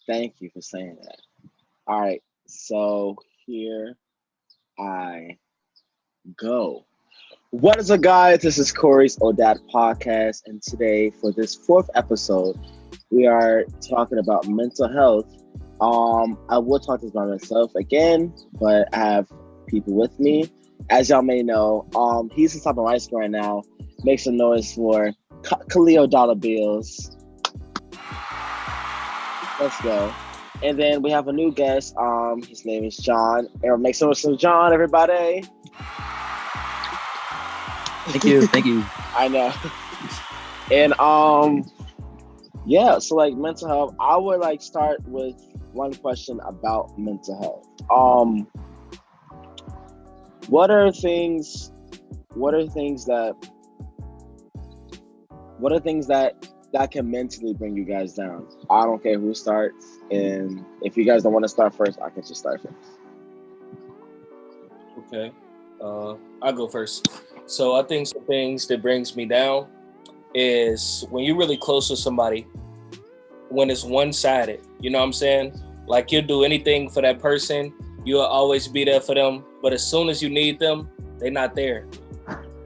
Thank you for saying that. All right, so here I go. What is up, guys? This is Corey's ODAAT podcast, and today for this fourth episode, we are talking about mental health. I will talk this by myself again, but I have people with me. As y'all may know, he's the top of my screen right now. Make some noise for Khalil dollar bills. Let's go. And then we have a new guest. His name is John. Make some noise for John, everybody. Thank you. Thank you. I know. And yeah, so like mental health, I would like start with one question about mental health. What are things what are things that that can mentally bring you guys down? I don't care who starts, and if you guys don't want to start first, I can just start first. Okay. I'll go first. So I think some things that brings me down is when you're really close to somebody, when it's one-sided, you know what I'm saying? Like you'll do anything for that person, you'll always be there for them, but as soon as you need them, they're not there.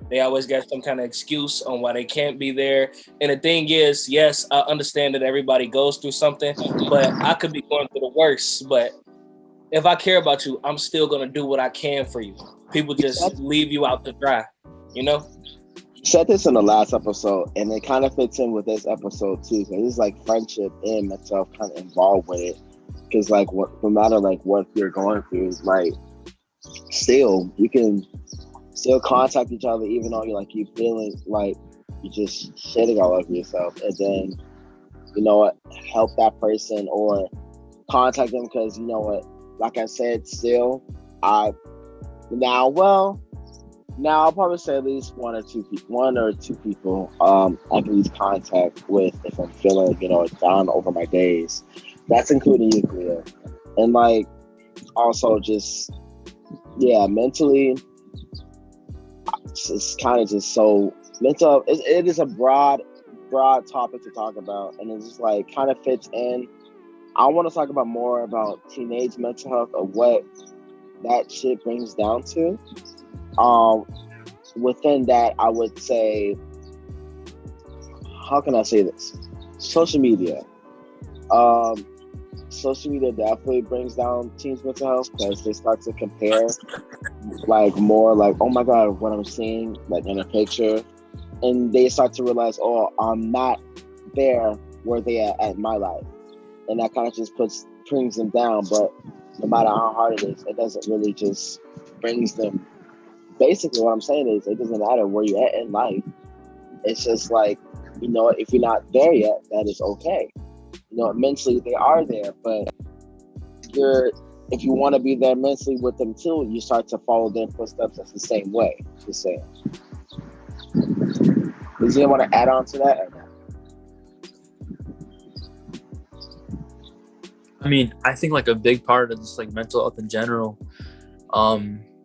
They always got some kind of excuse on why they can't be there. And the thing is, yes, I understand that everybody goes through something, but I could be going through the worst. But if I care about you, I'm still going to do what I can for you. People just leave you out to dry, you know? Said this in the last episode, and it kind of fits in with this episode too, because it's like friendship and mental health kind of involved with it. Because like, no matter like what you're going through, like still you can still contact each other, even though you feeling like you're just shitting all over yourself, and then you know what, help that person or contact them, because you know what, like I said, still I now well. Now I'll probably say at least one or two people I can lose contact with if I'm feeling, down over my days. That's including you, Cleo. And like also just mentally it's kind of just so mental. It is a broad topic to talk about, and it's just like kind of fits in. I want to talk about more about teenage mental health or what that shit brings down to. Within that, I would say, how can I say this? Social media. Social media definitely brings down teens' mental health because they start to compare, like more like, oh my god, what I'm seeing, like in a picture, and they start to realize, oh, I'm not there where they are at my life, and that kind of just brings them down. But no matter how hard it is, it doesn't really just brings them. Basically, what I'm saying is, it doesn't matter where you're at in life. It's just like, if you're not there yet, that is okay. Mentally they are there, but if you want to be there mentally with them too, you start to follow their footsteps as the same way. Just saying. Does anyone want to add on to that? Or not? I mean, I think like a big part of just like mental health in general,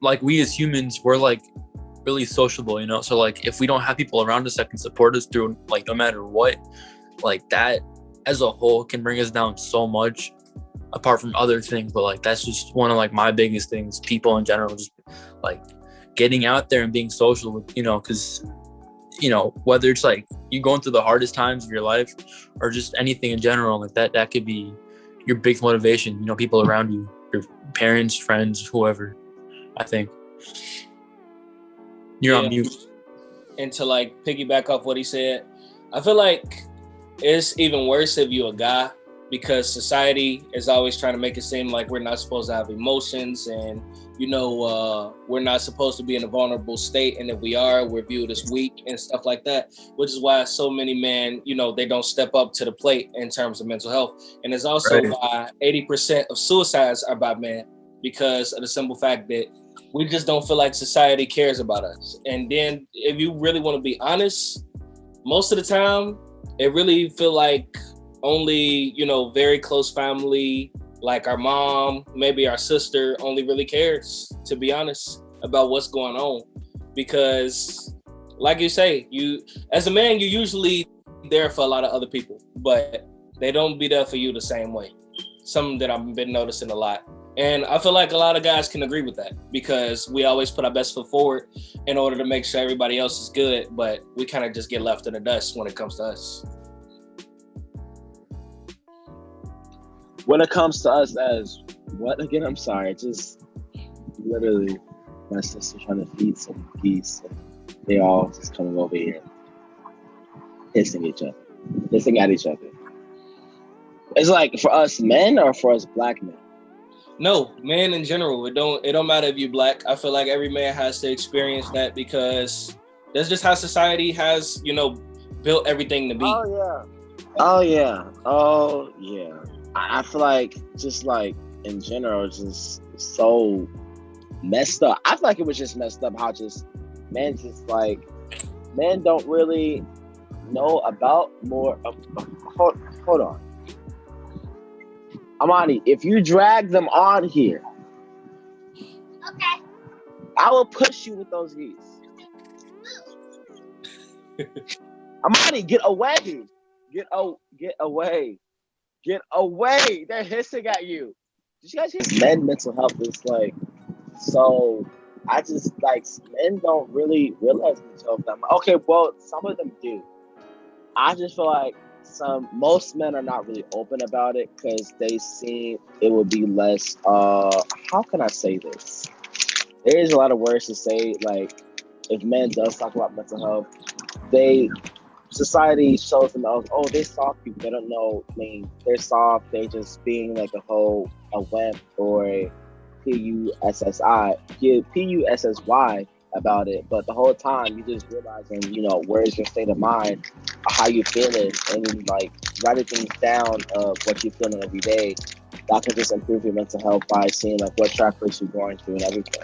like we as humans, we're like really sociable, so like if we don't have people around us that can support us through like no matter what, like that as a whole can bring us down so much, apart from other things. But like that's just one of like my biggest things, people in general, just like getting out there and being social with, because whether it's like you going through the hardest times of your life or just anything in general, like that could be your big motivation, people around you, your parents, friends, whoever. I think you're on mute. And to like piggyback off what he said, I feel like it's even worse if you're a guy, because society is always trying to make it seem like we're not supposed to have emotions, and we're not supposed to be in a vulnerable state, and if we are, we're viewed as weak and stuff like that, which is why so many men, they don't step up to the plate in terms of mental health. And it's also why 80% of suicides are by men, because of the simple fact that we just don't feel like society cares about us. And then if you really want to be honest, most of the time it really feel like only, very close family, like our mom, maybe our sister, only really cares, to be honest, about what's going on. Because like you say, you as a man, you usually there for a lot of other people, but they don't be there for you the same way. something that I've been noticing a lot. And I feel like a lot of guys can agree with that because we always put our best foot forward in order to make sure everybody else is good, but we kind of just get left in the dust when it comes to us. When it comes to us as what again? I'm sorry. Just literally my sister trying to feed some geese and they all just coming over here hissing at each other. It's like for us men or for us black men? No, men in general. It don't matter if you're black. I feel like every man has to experience that because that's just how society has, built everything to be. Oh yeah. I feel like just like in general, just so messed up. I feel like it was just messed up how just men don't really know about more of, hold on. Amani, if you drag them on here, okay, I will push you with those geese. Amani, get away. Get away. Get away. They're hissing at you. Did you guys hear? Men mental health is like, so I just like, men don't really realize themselves that much. Okay, well, some of them do. I just feel like most men are not really open about it because they see it would be less, how can I say this? There is a lot of words to say, like, if men does talk about mental health, society shows them, oh, they're soft people. They don't know, they're soft. They just being like a wimp or a P-U-S-S-Y about it. But the whole time, you just realizing, where's your state of mind, how you feeling, and like writing things down of what you're feeling every day. That can just improve your mental health by seeing like what chapters you're going through and everything.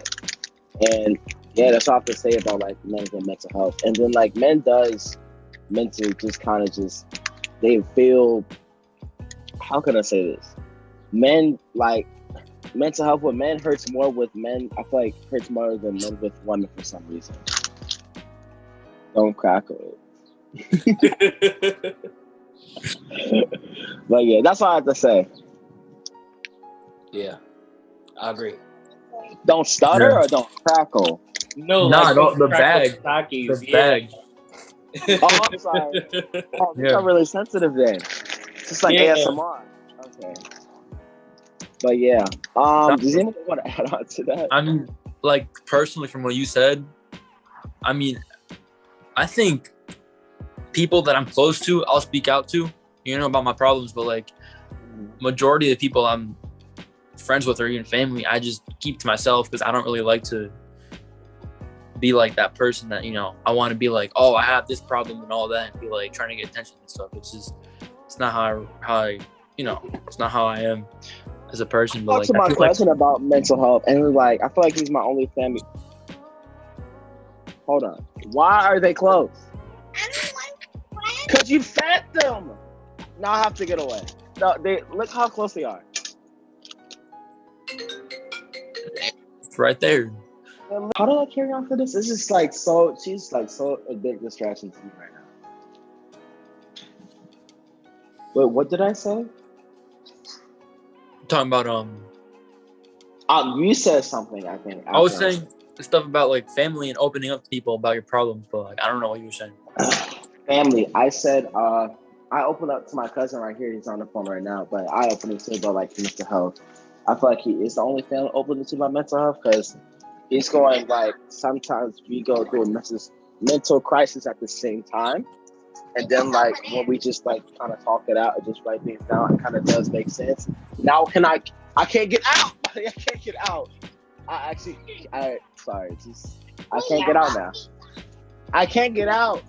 And yeah, that's all I have to say about like men's and mental health. And then like men just kind of they feel, how can I say this? Men like mental health with men hurts more with men. I feel like hurts more than men with women for some reason. Don't crackle it. But yeah, that's all I have to say. Yeah, I agree. Don't stutter or don't crackle. No, the bag. Stockies. The bag. Oh, I'm sorry. Oh, these are really sensitive then. It's just like ASMR. Okay. But yeah. Does anyone want to add on to that? I mean, like personally from what you said, I mean, I think people that I'm close to, I'll speak out to, about my problems, but like majority of the people I'm friends with or even family, I just keep to myself because I don't really like to be like that person that, I want to be like, oh, I have this problem and all that and be like trying to get attention and stuff. It's not how I it's not how I am as a person. But I talked to my cousin about mental health and he was like, I feel like he's my only family. Hold on. Why are they close? Because you fed them. Now I have to get away. No, look how close they are. It's right there. How do I carry on for this? This is like she's like so a big distraction to me right now. Wait, what did I say? Talking about you said something, I think. I was saying stuff about like family and opening up to people about your problems, but like I don't know what you were saying. Family. I said I opened up to my cousin right here. He's on the phone right now, but I opened up to him about like mental health. I feel like he is the only family open to my mental health because he's going like sometimes we go through a mental crisis at the same time. And then like when we just like kind of talk it out and just write things down, it kind of does make sense. Now I can't get out. I can't get out. I can't get out now. I can't get out.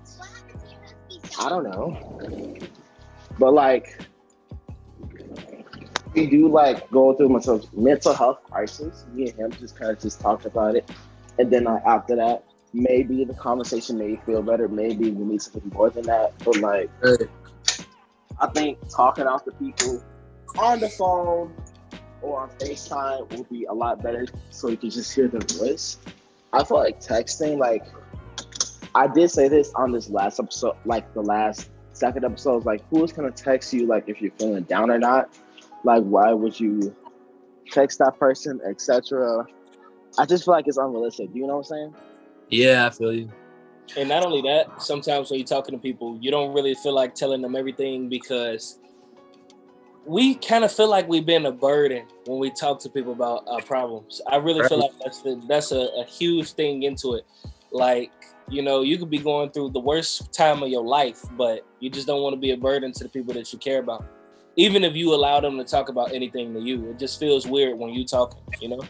I don't know. But like we do like go through mental health crisis. Me and him just kind of just talked about it. And then after that, maybe the conversation may feel better. Maybe we need something more than that. But like, I think talking out to people on the phone or on FaceTime will be a lot better so you can just hear their voice. I feel like texting, like, I did say this on this last episode, like the second episode, like, who's going to text you, like, if you're feeling down or not? Like, why would you text that person, etc.? I just feel like it's unrealistic. You know what I'm saying? Yeah, I feel you. And not only that, sometimes when you're talking to people, you don't really feel like telling them everything because we kind of feel like we've been a burden when we talk to people about our problems. I really feel like that's a huge thing into it. Like, you know, you could be going through the worst time of your life, but you just don't want to be a burden to the people that you care about. Even if you allow them to talk about anything to you, it just feels weird when you talking, you know?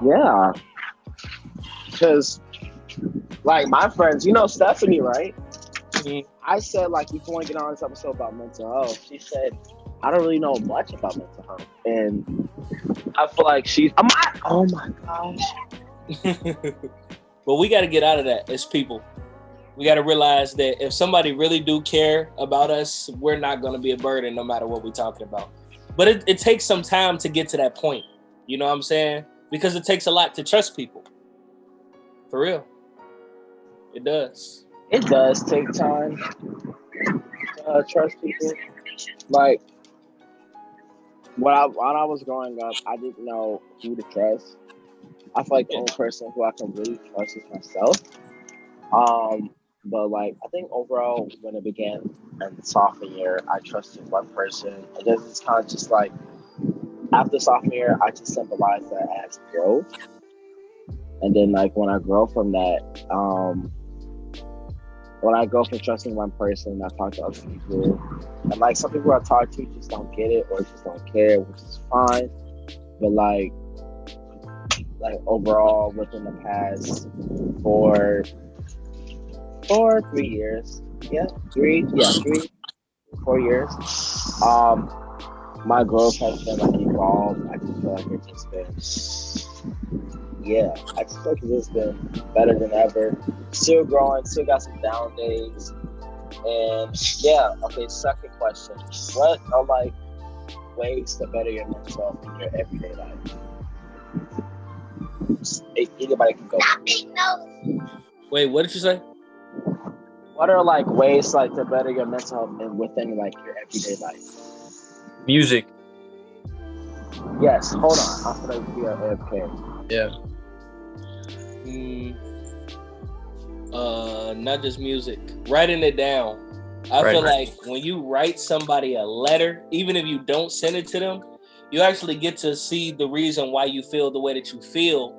Yeah. Because, like, my friends, you know Stephanie, right? Mm-hmm. I said, like, before we get on this episode about mental health, she said, I don't really know much about mental health. And I feel like oh my gosh. But we got to get out of that as people. We got to realize that if somebody really do care about us, we're not going to be a burden no matter what we're talking about. But it takes some time to get to that point. You know what I'm saying? Because it takes a lot to trust people. For real. It does. It does take time to trust people. Like, when I was growing up, I didn't know who to trust. I feel like the only person who I can really trust is myself. But like, I think overall, when it began in sophomore year, I trusted one person. And then it's kind of just like, after sophomore year, I just symbolized that as growth. And then like, when I grow from that, when I go from trusting one person, I talk to other people. And like, some people I talk to just don't get it or just don't care, which is fine. But like overall, within the past 3 years, 4 years, my growth has been like evolved. I just feel like it's just been, I just feel like it's been better than ever. Still growing, still got some down days. And okay, second question. What are like ways to better your mental health in your everyday life? Anybody can go. Wait, what did you say? What are like ways like to better your mental health and within like your everyday life? Music. Yes, hold on. I feel like we are okay. Yeah. Not just music. Writing it down. I feel like when you write somebody a letter, even if you don't send it to them, you actually get to see the reason why you feel the way that you feel.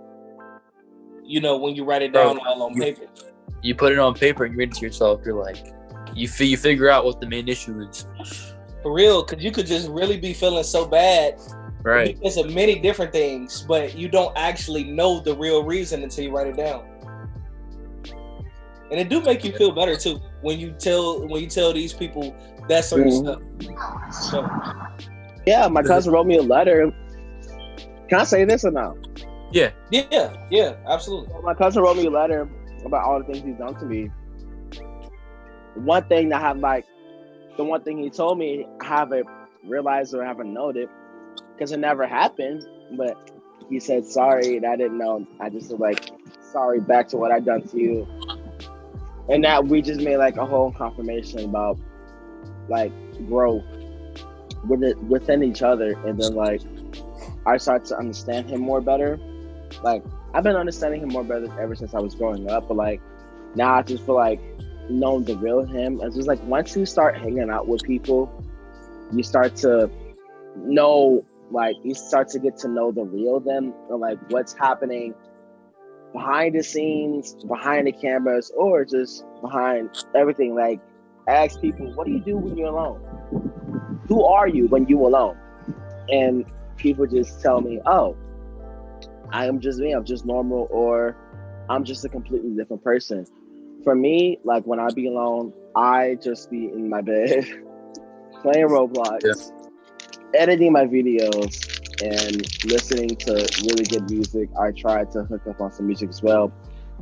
You know, when you write it down all on paper. You put it on paper and you read it to yourself. You're like, you figure out what the main issue is. For real, because you could just really be feeling so bad. Right. Because of many different things, but you don't actually know the real reason until you write it down. And it do make you feel better too when you tell these people that certain stuff. So. Yeah, my cousin wrote me a letter. Can I say this or no? Yeah, absolutely. My cousin wrote me a letter about all the things he's done to me. One thing that the one thing he told me, I haven't realized or haven't noted, because it never happened, but he said, sorry, and I didn't know. I just was like, sorry, back to what I done to you. And that we just made like a whole confirmation about like growth within each other. And then like, I started to understand him more better. Like, I've been understanding him more better ever since I was growing up, but like, now I just feel like knowing the real him. It's just like, once you start hanging out with people, you start to know, like, you start to get to know the real them, and like what's happening behind the scenes, behind the cameras, or just behind everything. Like, ask people, what do you do when you're alone? Who are you when you're alone? And people just tell me, oh, I am just me, I'm just normal, or I'm just a completely different person. For me, like, when I be alone, I just be in my bed playing Roblox, editing my videos, and listening to really good music. I try to hook up on some music as well.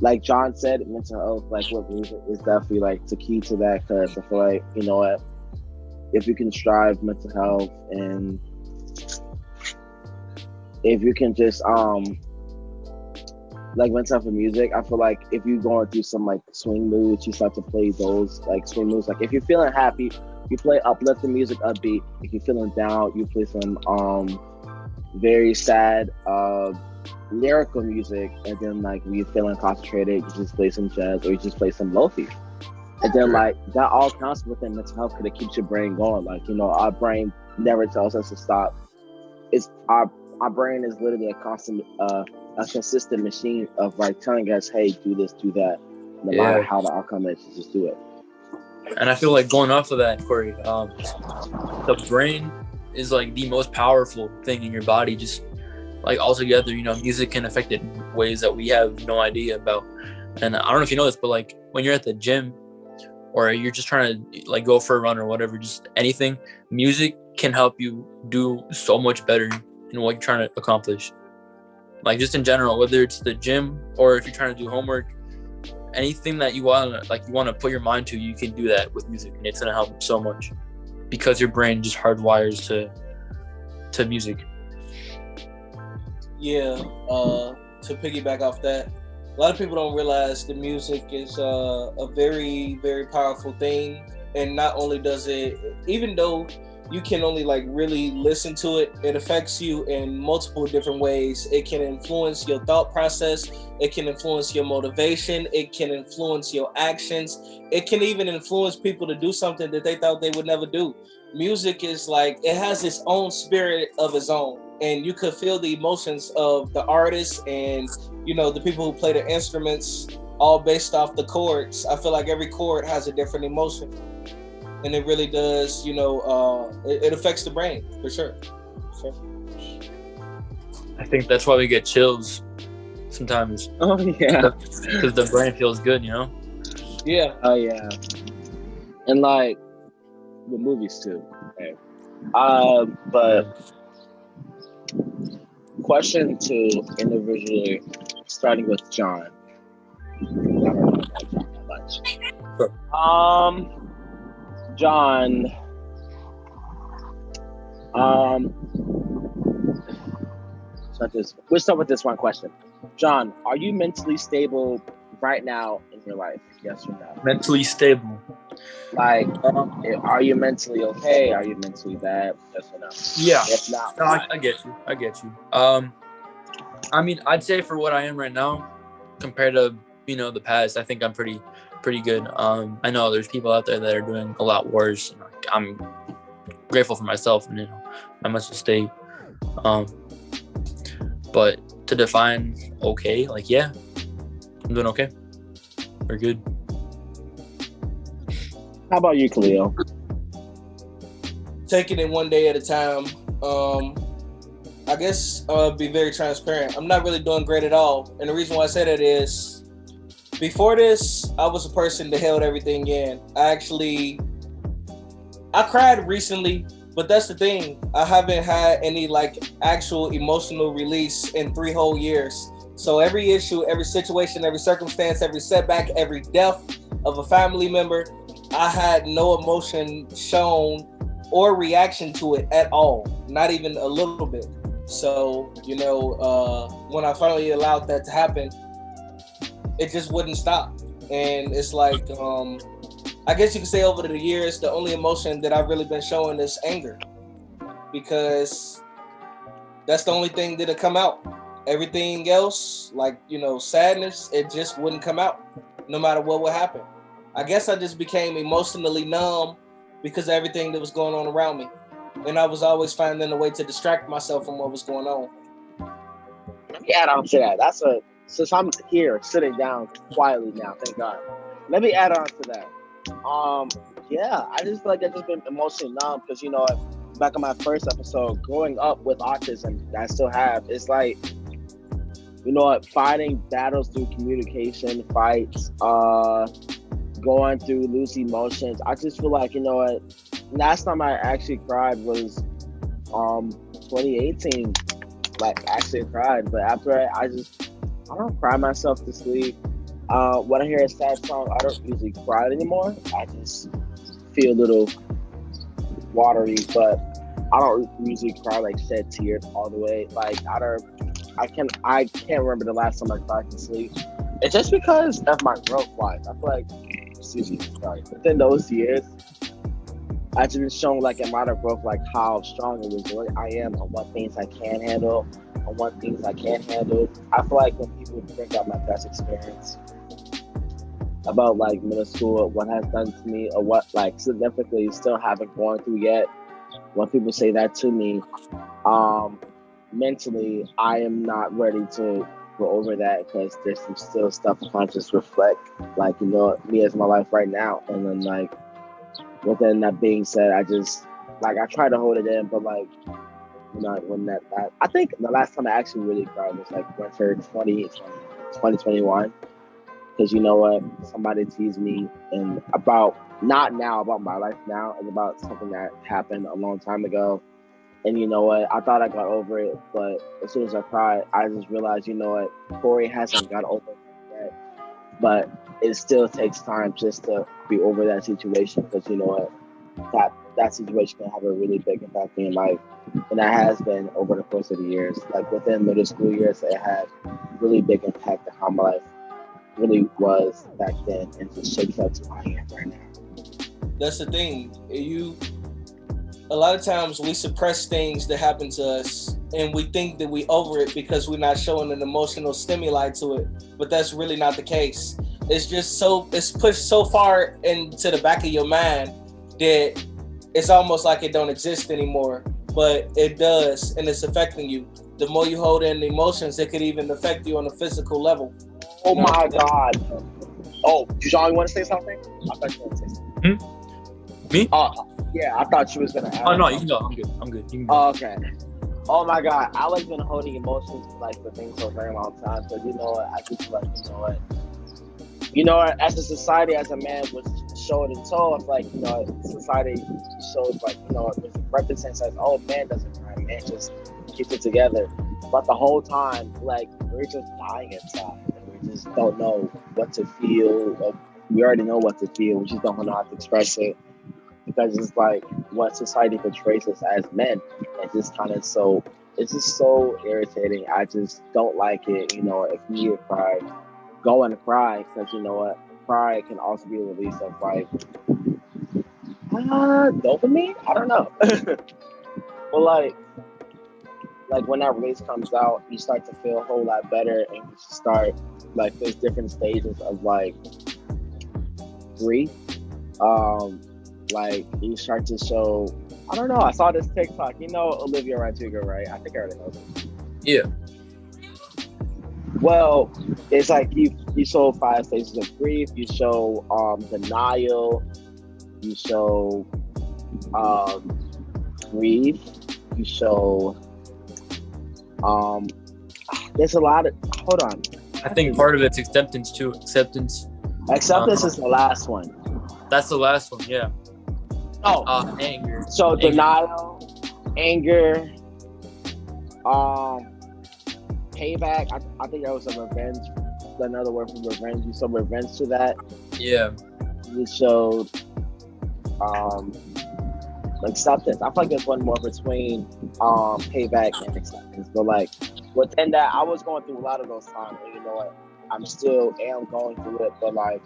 Like John said, mental health, like, what music is definitely like the key to that, because I feel like, you know what, if you can strive mental health, and if you can just like mental health and music, I feel like if you're going through some like swing moods, you start to play those like swing moods. Like if you're feeling happy, you play uplifting music, upbeat. If you're feeling down, you play some very sad lyrical music. And then like when you're feeling concentrated, you just play some jazz or you just play some lofi. And then like that all counts within mental health because it keeps your brain going. Like, you know, our brain never tells us to stop. It's our brain is literally a constant a consistent machine of like telling us, hey, do this, do that. No matter how the outcome is, just do it. And I feel like going off of that, Korey, the brain is like the most powerful thing in your body. Just like altogether, you know, music can affect it in ways that we have no idea about. And I don't know if you know this, but like when you're at the gym or you're just trying to like go for a run or whatever, just anything, music can help you do so much better in what you're trying to accomplish. Like just in general, whether it's the gym or if you're trying to do homework, anything that you want to put your mind to, you can do that with music, and it's gonna help so much because your brain just hardwires to music. Yeah, to piggyback off that, a lot of people don't realize the music is a very, very powerful thing. And not only does it, even though you can only like really listen to it, it affects you in multiple different ways. It can influence your thought process. It can influence your motivation. It can influence your actions. It can even influence people to do something that they thought they would never do. Music is like, it has its own spirit of its own. And you could feel the emotions of the artists and, you know, the people who play the instruments, all based off the chords. I feel like every chord has a different emotion. And it really does, you know, it affects the brain, for sure. I think that's why we get chills sometimes. Oh, yeah. Because the brain feels good, you know? Yeah. Oh, yeah. And, like, the movies, too. Okay. But question to individually, starting with John. I don't know about John that much. Sure. John, we'll start with this one question. John, are you mentally stable right now in your life? Yes or no? Mentally stable. Like, are you mentally okay? Are you mentally bad? Yes or no? Yeah. If not, no, I get you. I mean, I'd say for what I am right now, compared to, you know, the past, I think I'm pretty good. I know there's people out there that are doing a lot worse. And I'm grateful for myself and, you know, my mental state. But to define okay, like, yeah, I'm doing okay. We're good. How about you, Khalil? Taking it one day at a time. I guess be very transparent. I'm not really doing great at all. And the reason why I say that is, before this, I was a person that held everything in. I cried recently, but that's the thing. I haven't had any like actual emotional release in 3 whole years. So every issue, every situation, every circumstance, every setback, every death of a family member, I had no emotion shown or reaction to it at all. Not even a little bit. So, you know, when I finally allowed that to happen, it just wouldn't stop. And it's like, I guess you could say over the years, the only emotion that I've really been showing is anger, because that's the only thing that'll come out. Everything else, like, you know, sadness, it just wouldn't come out no matter what would happen. I guess I just became emotionally numb because of everything that was going on around me. And I was always finding a way to distract myself from what was going on. Let me add on to that. Since I'm here sitting down quietly now, thank God. Let me add on to that. Yeah, I just feel like I've just been emotionally numb because, you know, back in my first episode, growing up with autism, I still have, it's like, you know what, fighting battles through communication, fights, going through loose emotions. I just feel like, you know what, last time I actually cried was 2018. Like, actually cried, but after I don't cry myself to sleep. When I hear a sad song, I don't usually cry anymore. I just feel a little watery, but I don't usually cry, like shed tears all the way. Like, I can't remember the last time I cried to sleep. It's just because of my growth wise. I feel like, excuse me, sorry. Within those years, I've just been shown like a lot of growth, like how strong and resilient I am on what things I can handle, on what things I can't handle. I feel like when people bring up my past experience about like middle school, what has done to me, or what like significantly still haven't gone through yet, when people say that to me, mentally, I am not ready to go over that because there's some still stuff I can't just reflect, like, you know, me as my life right now. And then, like, within that being said, I just, like, I try to hold it in, but, like, you know, when I think the last time I actually really cried was, like, winter 2021. Because, you know what, somebody teased me and about, not now, about my life now, and about something that happened a long time ago. And you know what? I thought I got over it, but as soon as I cried, I just realized, you know what? Korey hasn't got over it yet. But it still takes time just to be over that situation, because you know what? That situation can have a really big impact in your life. And that has been over the course of the years. Like within middle school years, it had really big impact on how my life really was back then, and just shapes up to who I am right now. That's the thing. A lot of times we suppress things that happen to us and we think that we over it because we're not showing an emotional stimuli to it, but that's really not the case. It's just it's pushed so far into the back of your mind that it's almost like it don't exist anymore, but it does, and it's affecting you. The more you hold in the emotions, it could even affect you on a physical level. Oh my God. Oh, Dijon, you want to say something? I thought you wanted to say something. Me? Yeah, I thought you was gonna ask. Oh no, you can go. I'm good. You can go. Oh, okay. Oh my God, I like been holding emotions like for things for a very long time. So you know what, I just like, you know what, as a society, as a man was showed and told, like, you know, society shows like, you know, it represents as, oh, man doesn't cry, man just keeps it together. But the whole time, like, we're just dying inside, and we just don't know what to feel. We already know what to feel, we just don't know how to express it. Because it's like what society portrays us as men. It's just kind of it's just so irritating. I just don't like it. You know, if you need to cry, go and cry. Because you know what? Cry can also be a release of like, dopamine? I don't know. But like when that release comes out, you start to feel a whole lot better. And you start, like, there's different stages of like grief. Like, you start to show, I don't know, I saw this TikTok, you know Olivia Rodrigo, right? I think I already know this. Yeah. Well, it's like you show 5 stages of grief, you show denial, you show grief, you show there's a lot of, hold on. I think part of it's acceptance too. Acceptance Is the last one. That's the last one, yeah. Anger. So denial, anger, payback. I think that was a revenge. Another word for revenge. You showed revenge to that. Yeah. You showed acceptance. I feel like there's one more between payback and acceptance. But like within that, I was going through a lot of those times, and you know what? I'm still going through it, but like,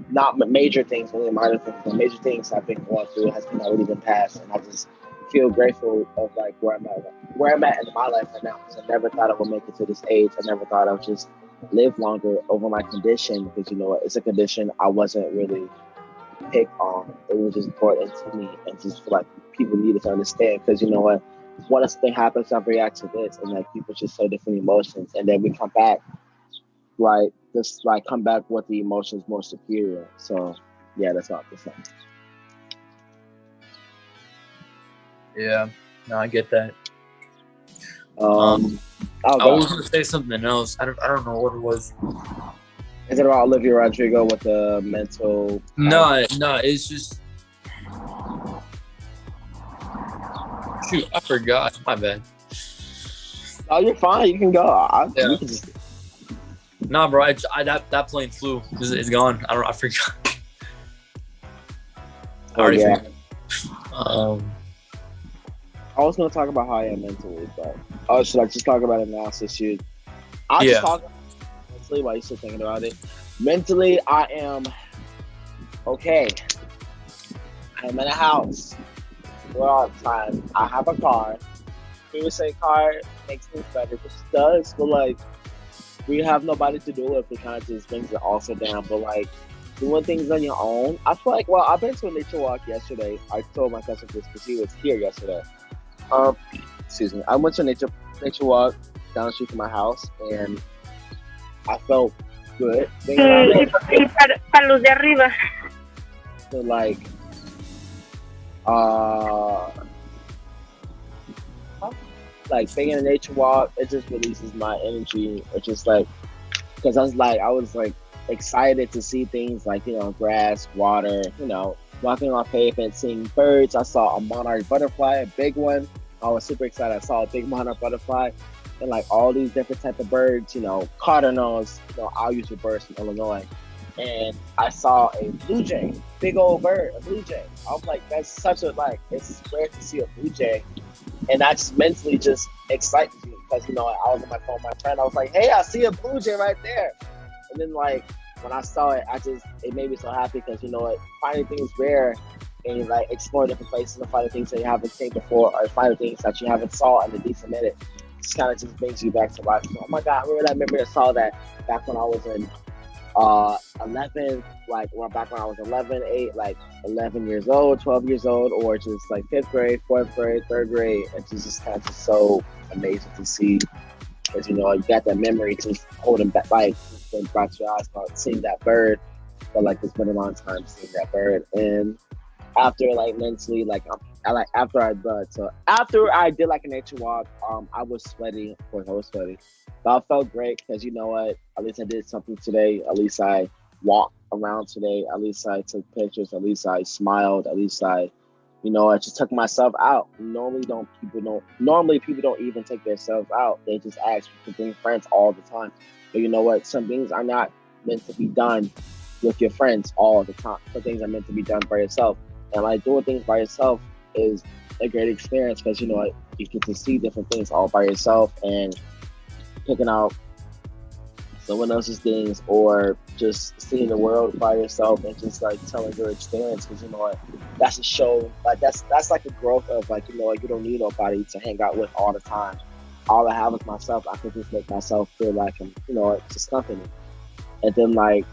not major things, only minor things. The major things I've been going through has been already been passed, and I just feel grateful of like where I'm at in my life right now. Because I never thought I would make it to this age. I never thought I would just live longer over my condition, because you know what, it's a condition I wasn't really picked on. It was just important to me, and just feel like people needed to understand. Because you know what, when something happens, I react to this, and like people just show different emotions, and then we come back. Like, just like come back with the emotions more superior. So yeah, that's not the same. Yeah, no, I get that. I was gonna say something else. I don't know what it was. Is it about Olivia Rodrigo with the mental? No, it's just. Shoot, I forgot. My bad. Oh, you're fine. You can go. Yeah. You can just... Nah, bro. That plane flew. It's gone. I forgot. I already forgot. I was gonna talk about how I am mentally, but Oh, should I just talk about it now? I'll Yeah. just talk mentally while you're still thinking about it. Mentally, I am okay. I'm in a house. We're all the time. I have a car. People say car makes things better, which it does, but like we have nobody to do it. It kind of just brings it also down. But like doing things on your own, I feel like. Well, I've been to a nature walk yesterday. I told my cousin this because he was here yesterday. Excuse me. I went to a nature walk down the street from my house, and I felt good. Para los de arriba. So like, like being in a nature walk, it just releases my energy. It's just like, because I was like excited to see things like, you know, grass, water, you know, walking on pavement, seeing birds. I saw a monarch butterfly, a big one. I was super excited. I saw a big monarch butterfly and like all these different type of birds, you know, cardinals, you know, I'll use your birds from Illinois. And I saw a blue jay, big old bird, a blue jay. I was like, that's such a, like, it's rare to see a blue jay. And that just mentally just excites me because, you know, I was on my phone with my friend. I was like, hey, I see a blue jay right there. And then, like, when I saw it, it made me so happy because, you know what, finding things rare and, like, explore different places and finding things that you haven't seen before or finding things that you haven't saw in a decent minute just kind of just brings you back to life. So, oh, my God, I remember that memory. I saw that back when I was in 11, like, well, back when I was 11 years old, 12 years old, or just like 5th grade, 4th grade, 3rd grade. It's just kind of just so amazing to see because, you know, you got that memory just holding back, like, when brought to your eyes about seeing that bird. But like, it's been a long time seeing that bird. And after, like, mentally, like, after I did like a nature walk, I was sweaty. Of course, I was sweaty. But I felt great because, you know what, at least I did something today. At least I walked around today. At least I took pictures. At least I smiled. At least I, you know, I just took myself out. Normally people don't even take themselves out. They just ask to bring friends all the time. But you know what? Some things are not meant to be done with your friends all the time. Some things are meant to be done by yourself. And like doing things by yourself is a great experience because, you know what, you get to see different things all by yourself and picking out someone else's things or just seeing the world by yourself and just like telling your experience because, you know what, that's a show, like that's like a growth of, like, you know, like, you don't need nobody to hang out with all the time. All I have is myself. I can just make myself feel like I'm, you know, it's just company. And then, like,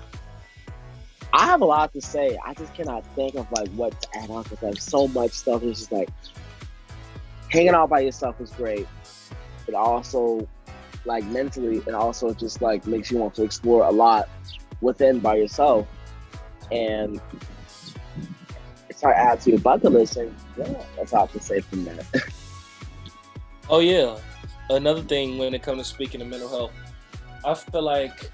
I have a lot to say. I just cannot think of like what to add on because like so much stuff is just like hanging out by yourself is great, but also like mentally it also just like makes you want to explore a lot within by yourself, and it's hard to add to your bucket list. And yeah, that's all I can say from that. Oh yeah, another thing when it comes to speaking of mental health, I feel like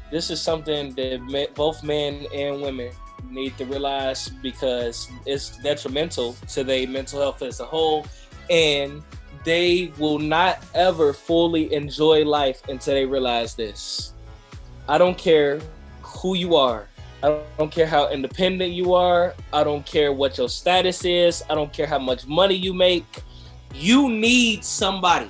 this is something that both men and women need to realize because it's detrimental to their mental health as a whole, and they will not ever fully enjoy life until they realize this. I don't care who you are. I don't care how independent you are. I don't care what your status is. I don't care how much money you make. You need somebody.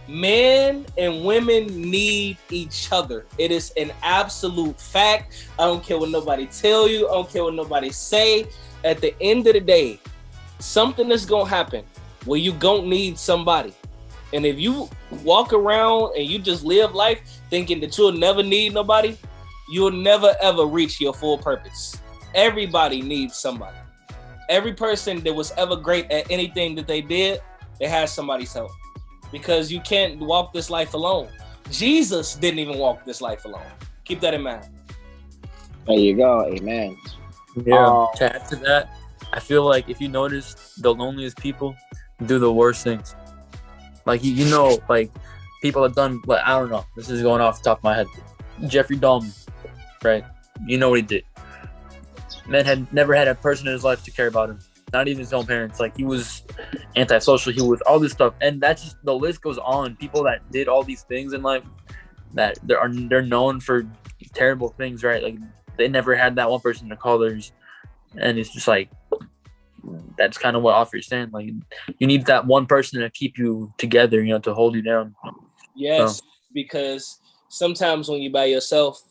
Men and women need each other. It is an absolute fact. I don't care what nobody tell you. I don't care what nobody say. At the end of the day, something is going to happen where you going to need somebody. And if you walk around and you just live life thinking that you'll never need nobody, you'll never ever reach your full purpose. Everybody needs somebody. Every person that was ever great at anything that they did, they had somebody's help. Because you can't walk this life alone. Jesus didn't even walk this life alone. Keep that in mind. There you go. Amen. Yeah. To add to that, I feel like if you notice, the loneliest people do the worst things. Like, you know, like people have done, like, I don't know. This is going off the top of my head. Jeffrey Dahmer, right? You know what he did. Man had never had a person in his life to care about him. Not even his own parents. Like, he was antisocial. He was all this stuff, and that's just, the list goes on. People that did all these things in life, that they're known for terrible things, right? Like, they never had that one person to call theirs, and it's just like, that's kind of what Offer's saying. Like, you need that one person to keep you together, to hold you down. Yes, because sometimes when you're by yourself,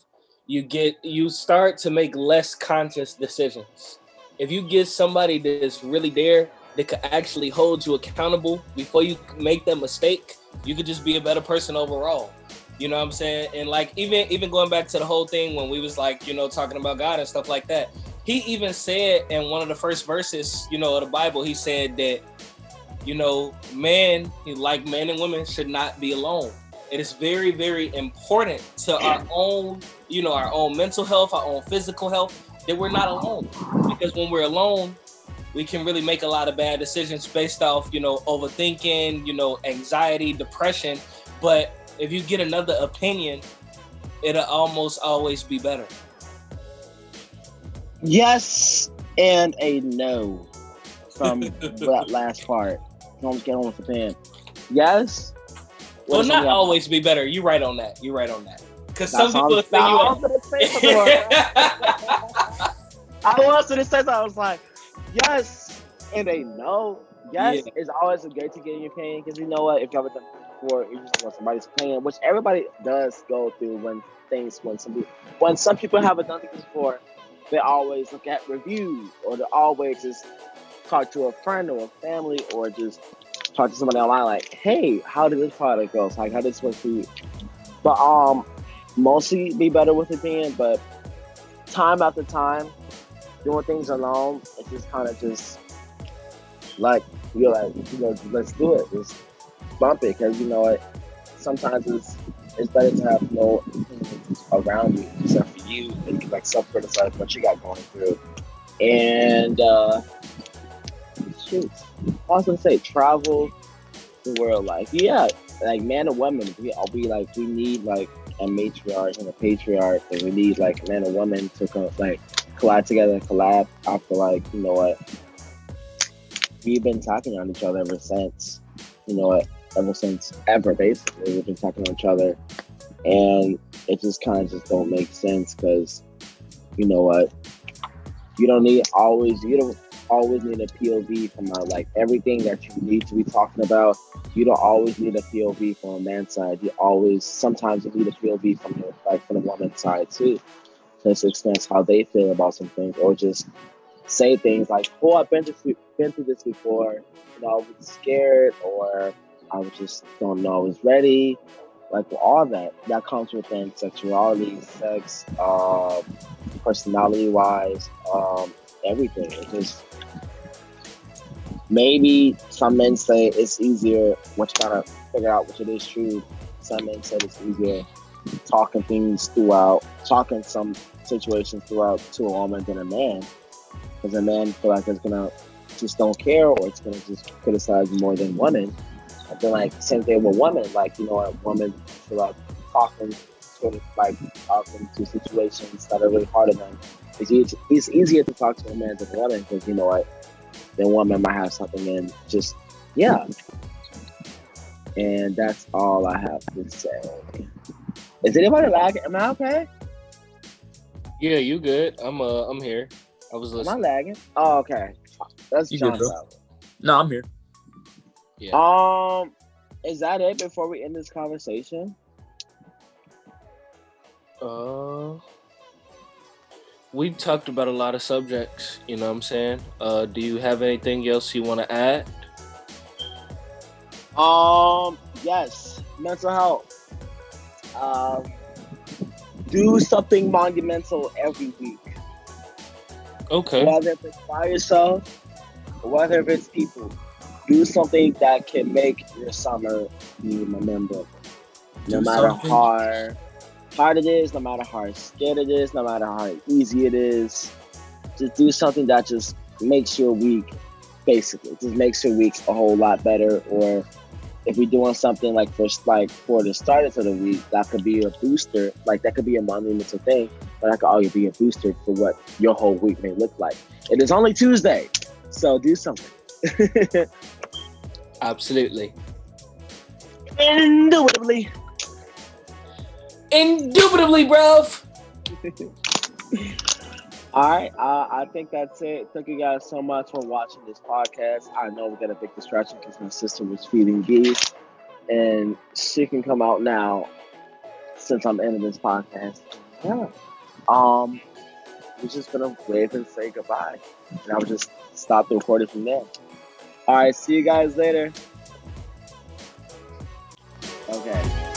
you start to make less conscious decisions. If you get somebody that's really there that could actually hold you accountable before you make that mistake, you could just be a better person overall. You know what I'm saying? And like even going back to the whole thing when we was like, talking about God and stuff like that, he even said in one of the first verses, of the Bible, he said that, men and women should not be alone. It is very, very important to our own, our own mental health, our own physical health, that we're not alone. Because when we're alone, we can really make a lot of bad decisions based off, overthinking, anxiety, depression. But if you get another opinion, it'll almost always be better. Yes and a no from that last part. Don't get on with the pen. Yes. Well, not always be better. You're right on that. Because some people will think you are. I was going to say that. I was like, yes and a no. Yes, it's always great to get in your opinion because you know what? If you haven't done it before, you just want somebody's opinion, which everybody does go through when some people haven't done things before. They always look at reviews, or they always just talk to a friend or a family, or just talk to somebody online like, hey, how did this product go? Like, how did this work for you? But mostly be better with opinion, but time after time, doing things alone, it's just kind of just like, you're like, let's do it. Just bump it, because you know what? Sometimes it's better to have no opinions around you except for you, and you like self-criticize what you got going through. And shoot, I was gonna say travel the world, like man and woman, we need like a matriarch and a patriarch, and we need like man and woman to collide together and collab. I feel like, you know what, we've been talking on each other ever since, ever, basically. We've been talking to each other, and it just kind of just don't make sense, because you know what, you don't always need a POV from everything that you need to be talking about. You don't always need a POV from a man's side. Sometimes you need a POV from the woman's side too, to express how they feel about some things, or just say things like, "Oh, I've been through this before. I was scared, or I just don't know I was ready." Like all that comes within sexuality, sex, personality-wise, everything. It's just, maybe some men say it's easier, what you gotta figure out which it is true. Some men said it's easier talking some situations throughout to a woman than a man, because a man feel like it's gonna just don't care, or it's gonna just criticize more than women. I feel like same thing with women, a woman feel like talking to situations that are really hard on them. It's easier to talk to a man than a woman, because you know what, the woman might have something in just, and that's all I have to say. Is anybody lagging? Am I okay? Yeah, you good. I'm here. I was listening. Am I lagging? Oh, okay. That's John's out. No, I'm here. Yeah. Is that it before we end this conversation? We talked about a lot of subjects, you know what I'm saying? Do you have anything else you want to add? Yes. Mental health. Do something monumental every week. Okay. Whether it's by yourself, or whether it's people. Do something that can make your summer be memorable. No matter how hard it is, no matter how scared it is, no matter how easy it is. Just do something that just makes your week, basically. Just makes your week a whole lot better. Or if you're doing something for the start of the week, that could be a booster. That could be a monumental thing, but that could always be a booster for what your whole week may look like. It is only Tuesday, so do something. Absolutely. Indubitably, bruv. All right, I think that's it. Thank you guys so much for watching this podcast. I know we got a big distraction because my sister was feeding geese, and she can come out now since I'm ending this podcast. Yeah. We're just gonna wave and say goodbye, and I'll just stop the recording from there. All right, see you guys later. Okay.